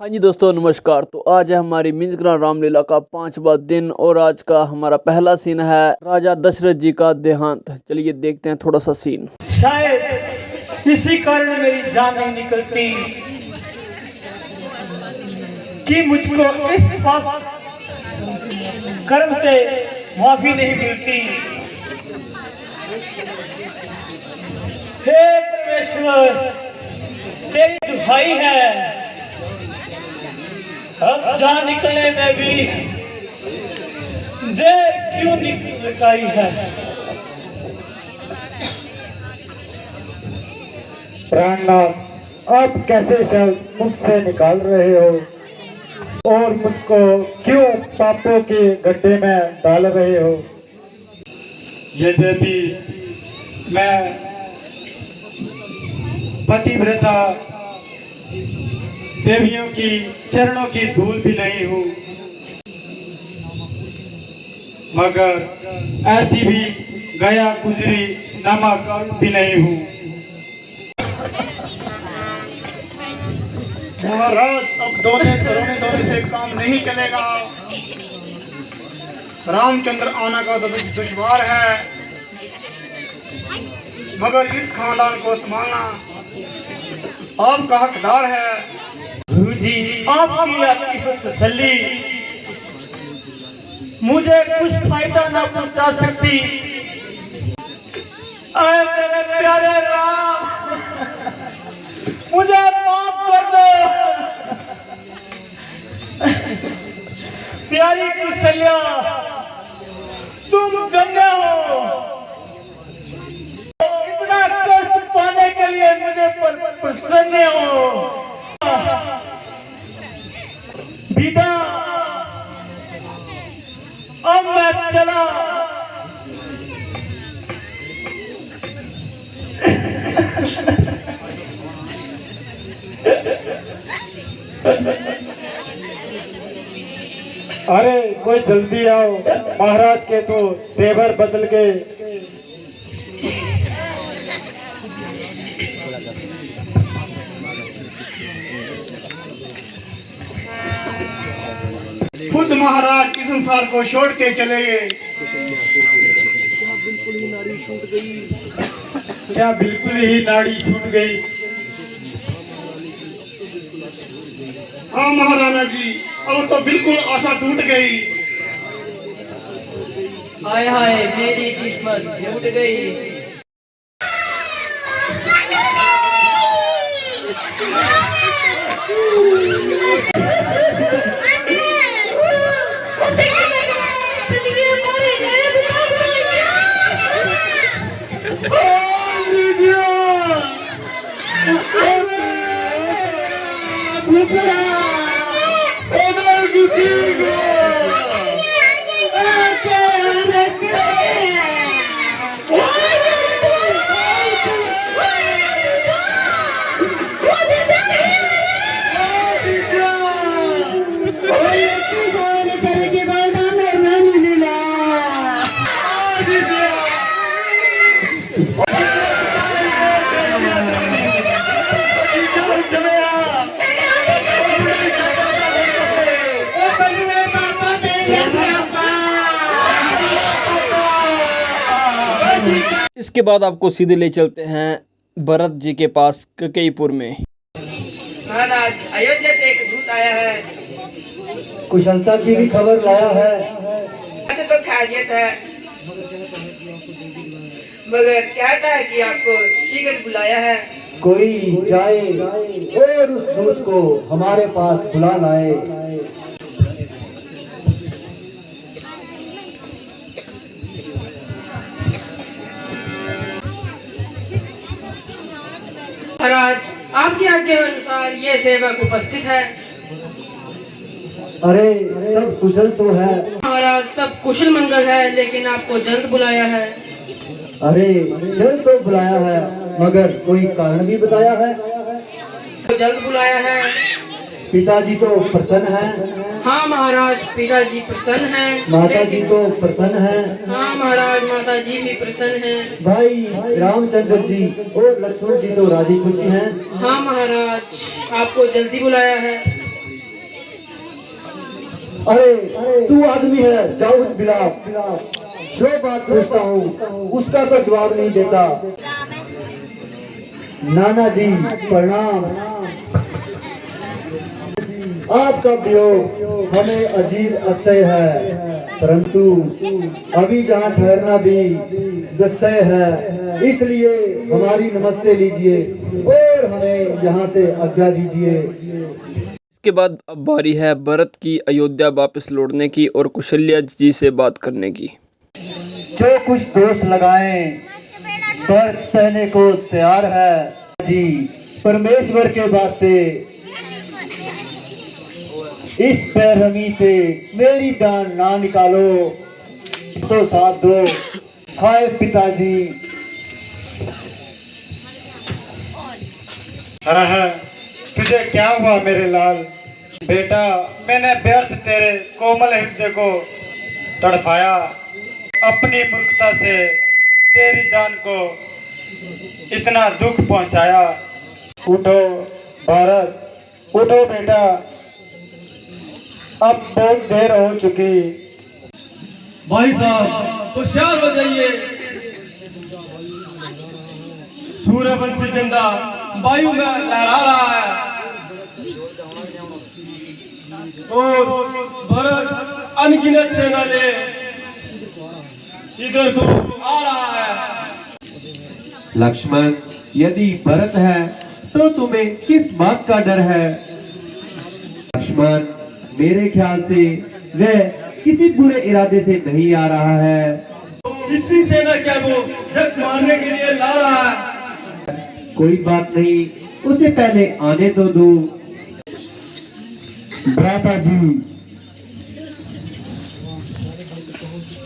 हाँ जी दोस्तों नमस्कार। तो आज है हमारी मिंजग्राम रामलीला का 5वां दिन और आज का हमारा पहला सीन है राजा दशरथ जी का देहांत। चलिए देखते हैं थोड़ा सा सीन। शायद इसी कारण मेरी जान नहीं निकलती कि मुझको इस पाप कर्म से माफी नहीं मिलती। हे परमेश्वर तेरी दुहाई है, अब जान निकलने में भी देर क्यों निकल है। प्राणनाथ, आप कैसे शब्द मुख से निकाल रहे हो और मुझको क्यों पापों के गड्ढे में डाल रहे हो? यद्यपि मैं पतिव्रता देवियों की चरणों की धूल भी नहीं हूँ, मगर ऐसी भी गया गुजरी नमक भी नहीं हूँ। महाराज, अब रोने धोने से काम नहीं चलेगा। रामचंद्र आना का दुश्वार है, मगर इस खानदान को संभालना आपका हकदार है। गुरुजी, आपकी तसल्ली मुझे कुछ फायदा ना पहुंचा सकती। ऐ मेरे प्यारे राम, मुझे माफ कर दो। प्यारी कुशल्या, तुम धन्य हो। इतना कष्ट पाने के लिए मुझे प्रसन्न हो। विदा, अब मैं चला। अरे कोई जल्दी आओ, महाराज के तो तेवर बदल गए। खुद महाराज इस संसार को छोड़ के चले गए। क्या बिल्कुल ही नाड़ी छूट गई? हाँ महाराणा जी, अब तो बिल्कुल आशा टूट गई। हाय हाय, मेरी किस्मत टूट गई। इसके बाद आपको सीधे ले चलते हैं भरत जी के पास ककेईपुर में। महाराज, अयोध्या से एक दूत आया है। कुशलता की भी खबर लाया है। ऐसे तो खैरियत है, मगर कहता है कि आपको शीघ्र बुलाया है। कोई जाए और उस दूत को हमारे पास बुला लाए। महाराज, आपकी आज्ञा के अनुसार ये सेवक उपस्थित है। अरे सब कुशल तो है। महाराज, सब कुशल मंगल है, लेकिन आपको जल्द बुलाया है। अरे जल्द तो बुलाया है, मगर कोई कारण भी बताया है? जल्द बुलाया है। पिताजी तो प्रसन्न हैं। हाँ महाराज, पिताजी प्रसन्न हैं। माता जी तो प्रसन्न हैं। हाँ महाराज, माता जी भी प्रसन्न हैं। भाई रामचंद्र जी और लक्ष्मण जी तो राजी खुशी हैं। हाँ महाराज, आपको जल्दी बुलाया है। अरे तू आदमी है जाऊद बिलाप, जो बात पूछता हूँ उसका तो जवाब नहीं देता। नाना जी प्रणाम। आपका वियोग हमें अजीब असह्य है, परंतु अभी जहाँ ठहरना भी दुस्सह है, इसलिए हमारी नमस्ते लीजिए और हमें यहाँ से आज्ञा दीजिए। इसके बाद अब बारी है भरत की अयोध्या वापस लौटने की और कौशल्या जी से बात करने की। जो कुछ दोष लगाएं भरत सहने को तैयार है जी। परमेश्वर के वास्ते इस बेरहमी से मेरी जान ना निकालो, तो साथ दो। हाय पिताजी। हाँ, तुझे क्या हुआ मेरे लाल? बेटा, मैंने व्यर्थ तेरे कोमल हृदय को तड़पाया, अपनी मूर्खता से तेरी जान को इतना दुख पहुंचाया। उठो भारत, उठो बेटा, अब बहुत देर हो चुकी। भाई साहब होशियार हो जाइए। सूर्यवंशी जिंदा वायु में लहरा रहा है और भरत अनगिनत सेना ले इधर को आ रहा है। लक्ष्मण, यदि भरत है तो तुम्हें किस बात का डर है? लक्ष्मण, मेरे ख्याल से वह किसी बुरे इरादे से नहीं आ रहा है। इतनी सेना क्या वो जग मारने के लिए ला रहा है? कोई बात नहीं, उसे पहले आने तो दो। भ्राता जी।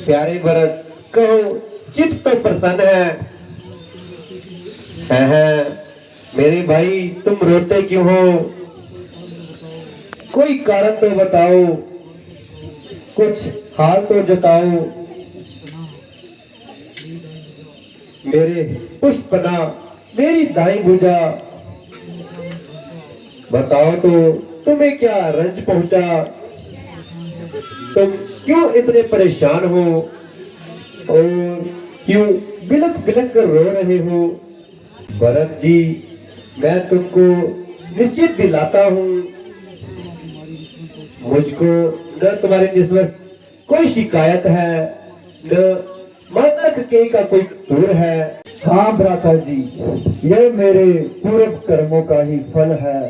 प्यारे भरत, कहो चित्त तो प्रसन्न है। मेरे भाई, तुम रोते क्यों हो? कोई कारण तो बताओ, कुछ हाल तो जताओ। मेरे पुष्पना, मेरी दाई भुजा, बताओ तो तुम्हें क्या रंज पहुंचा? तुम क्यों इतने परेशान हो और क्यों बिलक बिलक कर रो रहे हो? भरत जी, मैं तुमको निश्चित दिलाता हूँ, मुझको न तुम्हारे निस्बत कोई शिकायत है, न मर्दक के का कोई कसूर है। हाँ भ्राता जी, यह मेरे पूर्व कर्मों का ही फल है।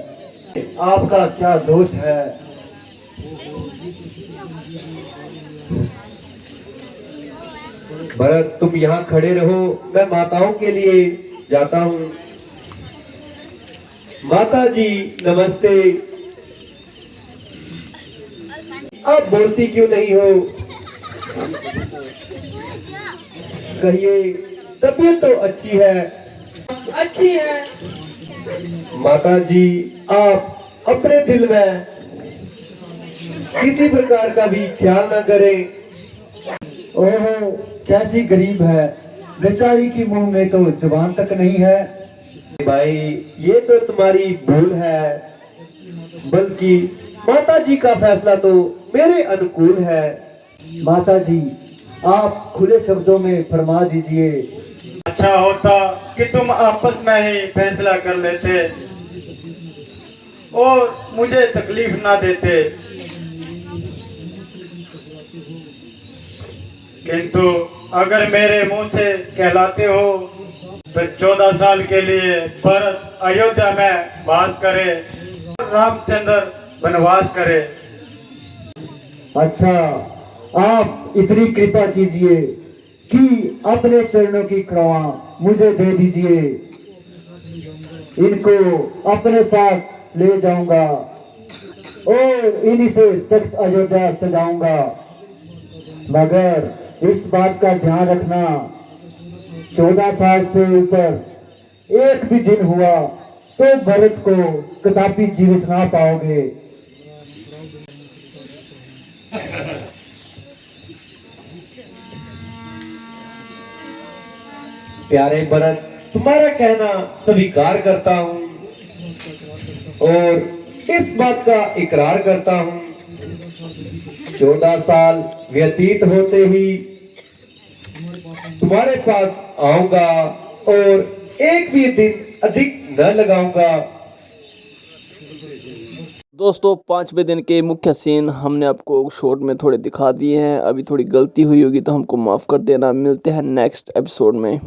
आपका क्या दोष है? भरत, तुम यहाँ खड़े रहो, मैं माताओं के लिए जाता हूँ। माता जी नमस्ते। आप बोलती क्यों नहीं हो? कहिए, तबीयत तो अच्छी है। अच्छी है। माता जी, आप अपने दिल में किसी प्रकार का भी ख्याल न करें। ओहो, कैसी गरीब है बेचारी की, मुंह में तो जुबान तक नहीं है। भाई, ये तो तुम्हारी भूल है, बल्कि माता जी का फैसला तो मेरे अनुकूल है। माता जी, आप खुले शब्दों में फरमा दीजिए। अच्छा होता कि तुम आपस में ही फैसला कर लेते और मुझे तकलीफ ना देते, किंतु अगर मेरे मुंह से कहलाते हो तो 14 साल के लिए भरत अयोध्या में वास करे, रामचंद्र वनवास करे। अच्छा, आप इतनी कृपा कीजिए कि अपने चरणों की कड़वा मुझे दे दीजिए। इनको अपने साथ ले जाऊंगा और इन्हीं से तख्त अयोध्या सजाऊंगा। मगर इस बात का ध्यान रखना, 14 साल से ऊपर एक भी दिन हुआ तो भरत को कदापि जीवित ना पाओगे। प्यारे भरत, तुम्हारा कहना स्वीकार करता हूँ और इस बात का इकरार करता हूँ 14 साल व्यतीत होते ही तुम्हारे पास आऊंगा और एक भी दिन अधिक न लगाऊंगा। दोस्तों 5वें दिन के मुख्य सीन हमने आपको शॉर्ट में थोड़े दिखा दिए हैं। अभी थोड़ी गलती हुई होगी तो हमको माफ़ कर देना। मिलते हैं नेक्स्ट एपिसोड में।